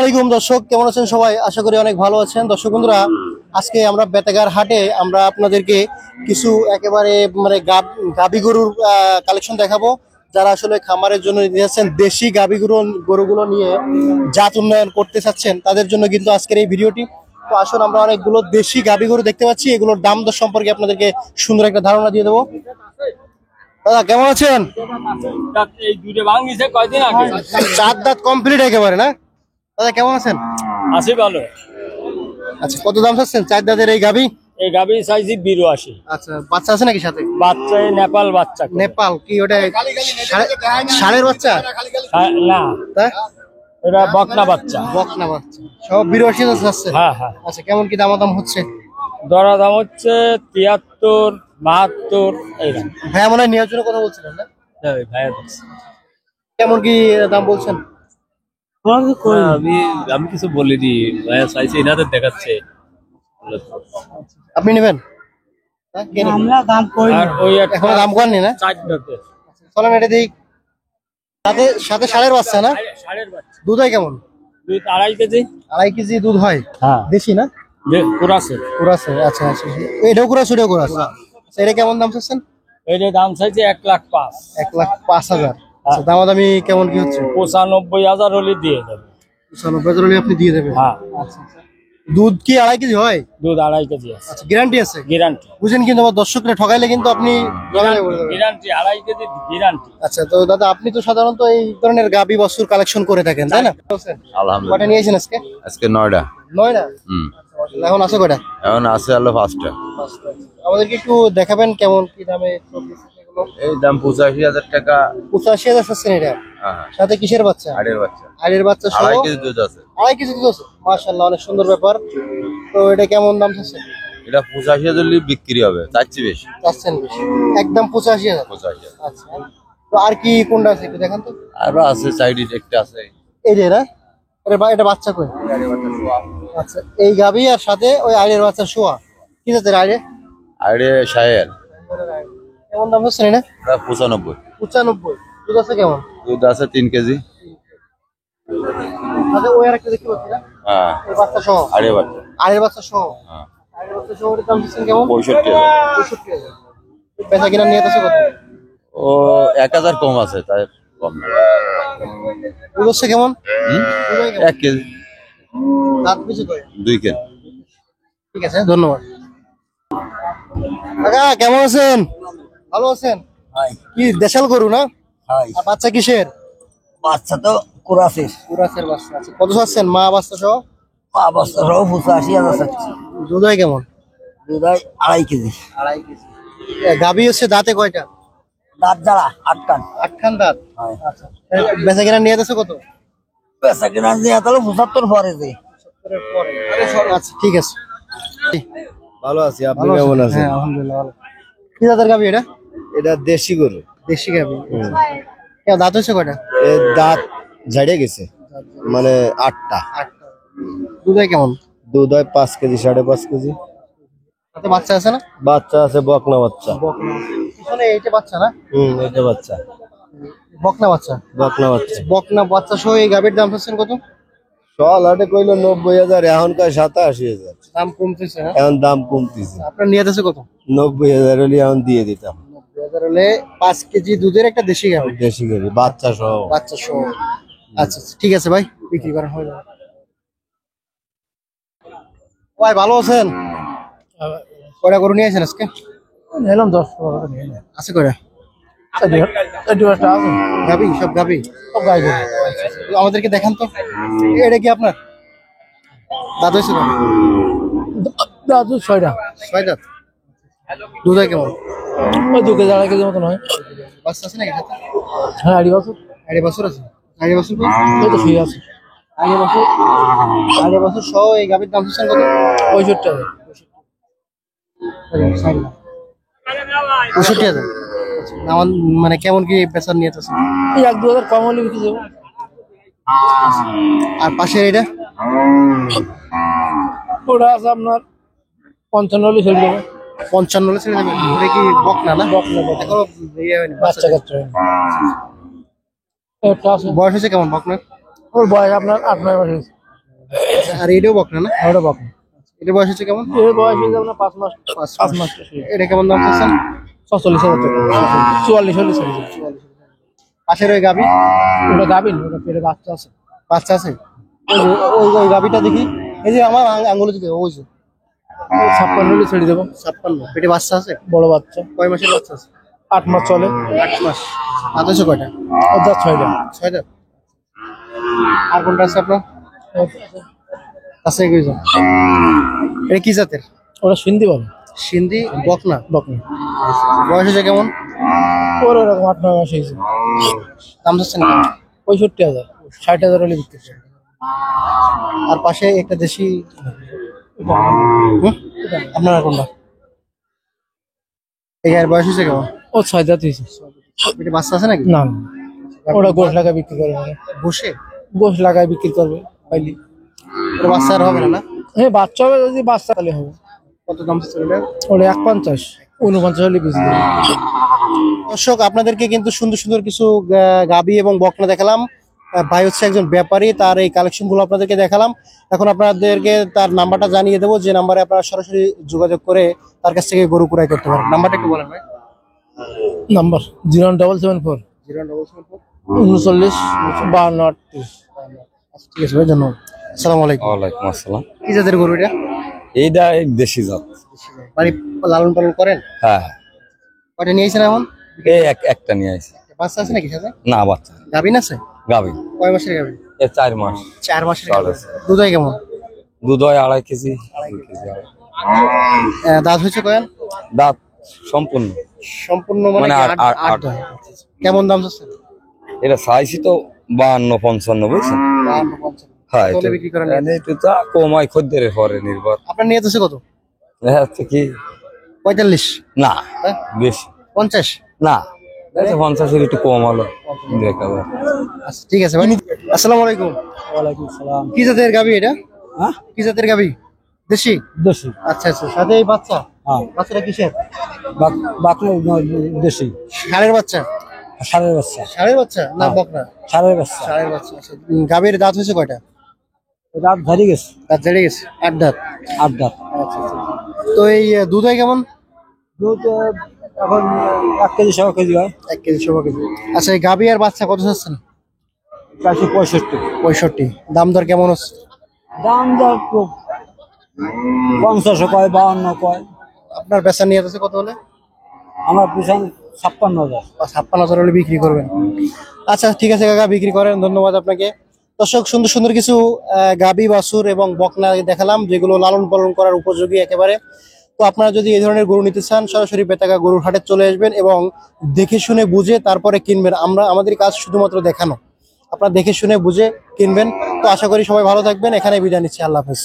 আলাইকুম দর্শক, কেমন আছেন সবাই? আশা করি অনেক ভালো আছেন। দর্শক বন্ধুরা, আজকে আমরা বেতাগার হাটে আমরা আপনাদেরকে কিছু একেবারে গাভী গরুর কালেকশন দেখাবো। যারা আসলে খামারের জন্য নিয়েছেন, দেশি গাভী গরুগুলো নিয়ে জাত উন্নয়ন করতে চাচ্ছেন, তাদের জন্য কিন্তু আজকের এই ভিডিওটি। তো আসলে আমরা অনেকগুলো দেশি গাভী গরু দেখতে পাচ্ছি, এগুলোর দাম দর সম্পর্কে আপনাদেরকে সুন্দর একটা ধারণা দিয়ে দেবো। দাদা কেমন আছেন? চার দাঁত কমপ্লিট একেবারে না? দাদা কেমন আছেন? আছি ভালো। আচ্ছা, কত দাম চাচ্ছেন চার দাঁতের এই গাভী? এই গাভী চাইছি 82। আচ্ছা, বাচ্চা আছে নাকি সাথে? বাচ্চা নেপাল বাচ্চা। নেপাল কি ওটা? ষাঁড়ের বাচ্চা না, এটা বকনা বাচ্চা। বকনা বাচ্চা সব 82 আছে। হ্যাঁ হ্যাঁ। আচ্ছা, কেমন কি দাম হচ্ছে? দরা দাম হচ্ছে 73, 72 এইরকম। ভাইয়া মনে হয় নেওয়ার জন্য কথা বলছিলেন না? ভাইয়া কেমন কি দাম বলছেন? আমি কিছু বলিনি, ভাইয়া চাইছে এনাদের দেখাচ্ছে। আপনি নেবেন? আমরা দাম করি আর ওই এখনো দাম করেননি না? চলেন এটা দিই। সাথে সাথে ষাঁড়ের বাচ্চা না? ষাঁড়ের বাচ্চা। দুধ হয় কেমন? দুধ 2.5 কেজি। 2.5 কেজি দুধ হয়? হ্যাঁ। দেশি না? কুরাসে। আচ্ছা আচ্ছা, এটাও কুরাস ওটাও কুরাস। আচ্ছা, এটা কেমন দাম চাচ্ছেন? এইটার দাম চাইছে 1,05,000। 1,05,000। আচ্ছা, দামাদামি কেমন কি হচ্ছে? 95,000 হলে দিয়ে দেবে। 95,000 হলে আপনি দিয়ে দেবেন? হ্যাঁ। আচ্ছা, দুধ কি 2.5 কেজি হয়? দুধ 2.5 কেজি আছে। আচ্ছা, গ্যারান্টি আছে? গ্যারান্টি। বুঝেন, কিন্তু আমার দর্শকরা ঠকাইলে কিন্তু আপনি গ্যারান্টি 2.5 কেজি গ্যারান্টি। আচ্ছা, তো দাদা আপনি তো সাধারণত এই ধরনের গাবি বাছুর কালেকশন করে থাকেন, তাই না? আলহামদুলিল্লাহ। কয়টা নিয়েছেন আজকে? আজকে 9টা। 9টা? এখন আছে কয়টা? এখন আছে হলো 5টা। আমাদেরকে একটু দেখাবেন কেমন কি দামে চলতেছে এগুলো? এই দাম 85,000 টাকা। 85,000 চাচ্ছেন এটা? হ্যাঁ। সাথে কিসের বাচ্চা? আড়ের বাচ্চা। আড়ের বাচ্চা সহ 2.5 কেজি দুধ আছে। 2.5 কেজি দুধ আছে? মাশাআল্লাহ, অনেক সুন্দর ব্যাপার। তো এটা কেমন দাম চাচ্ছেন? এটা 85,000 বিক্রি হবে, চাচ্ছি বেশি। চাচ্ছেন বেশি? একদম 85,000? 85,000। আচ্ছা, তো আর কি কোনটা আছে একটু দেখান তো। আরো আছে, সাইড একটা আছে। এই যে না, এটা বাচ্চা কই? আচ্ছা, এই গাবি আর সাথে ওই আইড়ের বাচ্চা শোয়া। কি জাতের আইড়ে? আড়ে শায়ের। কেমন দাম হচ্ছে না? 95। 95। দুধ আছে কেমন? দুধ আছে 3 কেজি। আচ্ছা, ওই আরেকটা দেখতে পাচ্ছি না? হ্যাঁ। এই বাচ্চা সহ? আড়ে বাচ্চা। আইড়ের বাচ্চা সহ? হ্যাঁ। আইড়ের বাচ্চা সহ এর দাম দিচ্ছেন কেমন? 65,000। 65,000। বেচা কিনা নিয়ে আছে কত? ও 1,000 কম আছে, তাই কম না। দুধ হচ্ছে কেমন? দুধ হয় কেমন? 1 কেজি। দাঁত পিছু কয়? 2 কেজি। ঠিক আছে, ধন্যবাদ। কাকা কেমন আছেন? ভালো আছেন? কি দেশাল গরু না? আর বাচ্চা কিসের? বাচ্চা তো কুরাসের। কুরাসের বাচ্চা আছে। কত চাচ্ছেন মা বাচ্চা সহ? বাচ্চা সহ 85,000 চাচ্ছি। দুধ হয় কেমন? দুধ হয় 2.5 কেজি। 2.5 কেজি। গাভী হচ্ছে দাঁতে কয়টা? দাঁত জ্বালা 8 কান। 8 খান দাঁত? আচ্ছা, বেচা কিনা নিয়ে আছে কত? পেশা কিনা দিয়ে তাহলে 75 পরে যে। 70-এর পরে। আচ্ছা, ঠিক আছে। ভালো আছি, আপনি ভালো কেমন আছেন? আছেন? হ্যাঁ, আলহামদুলিল্লাহ ভালো। কি জাতের গাভী এটা? এটা দেশি গরু। দেশি গাভী। দাঁত হচ্ছে কয়টা? এর দাঁত ঝাড়ে গেছে, মানে 8টা। 8টা। দুধ হয় কেমন? দুধ হয় 5 কেজি, 5.5 কেজি। তাতে বাচ্চা আছে না? বাচ্চা আছে, বকনা বাচ্চা। বকনা। পিছনে এইটা বাচ্চা না? এটা বাচ্চা। বকনা বাচ্চা। বকনা বাচ্চা। বকনা বাচ্চা সহ এই গাভীর দাম চাচ্ছেন কত? লাটে কইলো 90,000, এখন কয় 87,000। দাম কমতেছে না? এখন দাম কমতেছে। আপনার নিয়ে আছে কত? 90,000 হলে এখন দিয়ে দিতাম। 90,000 হলে 5 কেজি দুধের একটা দেশি গাভী। দেশি গরু, বাচ্চা সহ। বাচ্চা সহ। আচ্ছা, ঠিক আছে ভাই, বিক্রি করা হয়ে যাবে। ভাই ভালো আছেন? কয়টা গরু নিয়ে আসেন আজকে? নিলাম 10-12টা নিয়ে নে। আছে কয়টা? একটা আছে। গাভী? সব গাভী? সব গাই গরু। আমাদেরকে দেখান তো। এটা কি আপনার দাঁত হয়েছে? দাঁত 6টা। 6 দাঁত। দুধ হয় কেমন? ওই 2 কেজি 2.5 কেজি মতন হয়। বাচ্চা আছে নাকি সাথে? হ্যাঁ, 2.5 বছর। 2.5 বছর আছে? 2.5 বছর কই? এই তো শুয়ে আছে। 2.5 বছর। 2.5 বছর সহ এই গাভীর দাম চাচ্ছেন কত? 65,000। 65,000। আমার মানে কেমন কি বেচার নিয়ে আছে? এই 1-2 হাজার কম হলে বিক্রি যাবো। আর পাশের এটা? ওটা আছে আপনার 55 হলে ছেড়ে দেবো। 55 হলে ছেড়ে দেবেন? এটা কি বকনা না? বকনা। এখনো ইয়ে হয়নি, বাচ্চা কাচ্চা হয়নি। একটা আছে। বয়স হয়েছে কেমন বকনার? ওর বয়স আপনার 8-9 মাস হয়েছে। আর এটাও বকনা না? ওটা বকনা। এটা বয়স হচ্ছে কেমন? এর বয়স হয়ে যাবে না 5 মাস। 5 মাস। এটা কেমন দাম চাচ্ছেন? 46,000 টাকা। 44 হলে ছেড়ে দেব। পাশের ওই গাবি ওটা গাবিন, ওটা পেটে বাচ্চা আছে। বাচ্চা আছে? ওই যে ওই গাবিটা দেখি, এই যে আমার আঙ্গুলে দিকে ওই যে 56 হলে ছেড়ে দেবো। 56, পেটে বাচ্চা আছে? বড় বাচ্চা, কয় মাসের বাচ্চা আছে? 8 মাস চলে। 8 মাস। দাঁত হচ্ছে কয়টা? ওটা 6টা। 6 দাঁত। আর কোনটা আছে আপনার কাছে? এটা কি জাতের? ওটা সিন্ধি বলে। সিন্ধি বকনা? বকনা। বয়স হচ্ছে কেমন? ওর ওরকম 8-9 মাস হয়েছে। দাম চাচ্ছেন কেমন? 65,000, 60,000 হলে বিক্রি করছে। আর পাশে একটা দেশি, হুম? আপনার আর কোনটা? এই গায়ের বয়স হচ্ছে কেমন? ও 6 দাঁত হয়েছে। পেটে বাচ্চা আছে নাকি? না না, ওটা গোশ লাগায় বিক্রি করবে না। বসে গোশ লাগায় বিক্রি করবে পাইলি। ওটা বাচ্চা আর হবে না না? হ্যাঁ, বাচ্চা হবে, যদি বাচ্চা তাহলে হবে। কত দাম চাচ্ছেন এটা? ওটা 150, 49 হলে বেশি দেবে। দর্শক, আপনাদেরকে কিন্তু সুন্দর সুন্দর কিছু গাবি এবং বকনা দেখালাম। ভাই হচ্ছে একজন ব্যাপারী, তার এই কালেকশন গুলো আপনাদেরকে দেখালাম। এখন আপনাদেরকে তার নাম্বারটা জানিয়ে দেবো, যে নাম্বারে আপনারা সরাসরি যোগাযোগ করে তার কাছ থেকে গরু ক্রয় করতে পারেন। নাম্বারটা একটু বলেন ভাই। নাম্বার 01774 07744। 39 52 38। আচ্ছা, ঠিক আছে ভাই, ধন্যবাদ। আসসালামু আলাইকুম। ওয়ালাইকুম আসসালাম। কি জাতের গরু এটা? এইটা এই দেশি জাত। বাড়ি লালন পালন করেন? হ্যাঁ, কয়টা নিয়েছেন এখন? এই একটা নিয়ে আসি। বাচ্চা আছে নাকি সাথে? না, বাচ্চা গাভিন আছে? গাবি। কয় মাসের গাভিন? এ 4 মাস। 4 মাসের সাড়ে গাভিন। চার। দুধ হয় কেমন? দুধ হয় 2.5 কেজি, 2 কেজি আড়াই। দাঁত হচ্ছে কয়েন? দাঁত সম্পূর্ণ। সম্পূর্ণ মানে মানে কি? আট- আট- আট আট। দাঁত। কেমন দাম চাচ্ছে? এটা চাইছি তো 52-55, বুঝছেন? 52-55। হ্যাঁ, কত বিক্রি করেন? একটু তা কমাই খদ্দের পরে নির্ভর। আপনার নিয়ে যাচ্ছে কত? দেখা যাচ্ছে কি 45? না হ্যাঁ? বেশি 50? না, 50-এর একটু কম হলো দেখা যায়। আচ্ছা, ঠিক আছে ভাই। আসসালামু আলাইকুম। ওয়ালাইকুম সালাম। কি জাতের গাভি এটা? হ্যাঁ, কি জাতের গাভি? দেশি? দেশি। আচ্ছা আচ্ছা, সাথে এই বাচ্চা? হ্যাঁ, বাচ্চাটা কিসের? বাকলো দেশি। ষাঁড়ের বাচ্চা? ষাঁড়ের বাচ্চা। ষাঁড়ের বাচ্চা না বকনা? ষাঁড়ের বাচ্চা। ষাঁড়ের বাচ্চা। আচ্ছা, গাভীর দাঁত হয়েছে কয়টা? রাত ধরে গেছে। দাঁত ঝেড়ে গেছে? 8 দাঁত। 8 দাঁত। আচ্ছা আচ্ছা। তো এই দুধ হয় কেমন? দুধ এখন 1 কেজি 100 কেজি হয়। 1 কেজি 100 কেজি। আচ্ছা, এই গাভী আর বাচ্চা কত চাচ্ছেন? 465। 65। দাম দর কেমন হচ্ছে? দাম দর 50 কয়, 52 কয়। আপনার বেচা নিয়ে আছে কত হলে? আমার পিছন 56,000। 56,000 হলে বিক্রি করবেন। আচ্ছা, ঠিক আছে কাকা, বিক্রি করেন, ধন্যবাদ আপনাকে। দর্শক, সুন্দর সুন্দর কিছু গাবি, বাছুর এবং বকনা দেখালাম, যেগুলো লালন পালন করার উপযোগী একেবারে। তো আপনারা যদি এই ধরনের গরু নিতে চান, সরাসরি বেতাগা গরুর হাটে চলে আসবেন এবং দেখে শুনে বুঝে তারপরে কিনবেন। আমাদের কাজ শুধুমাত্র দেখানো, আপনারা দেখে শুনে বুঝে কিনবেন। তো আশা করি সবাই ভালো থাকবেন। এখানে বিদায় নিচ্ছি, আল্লাহ হাফেজ।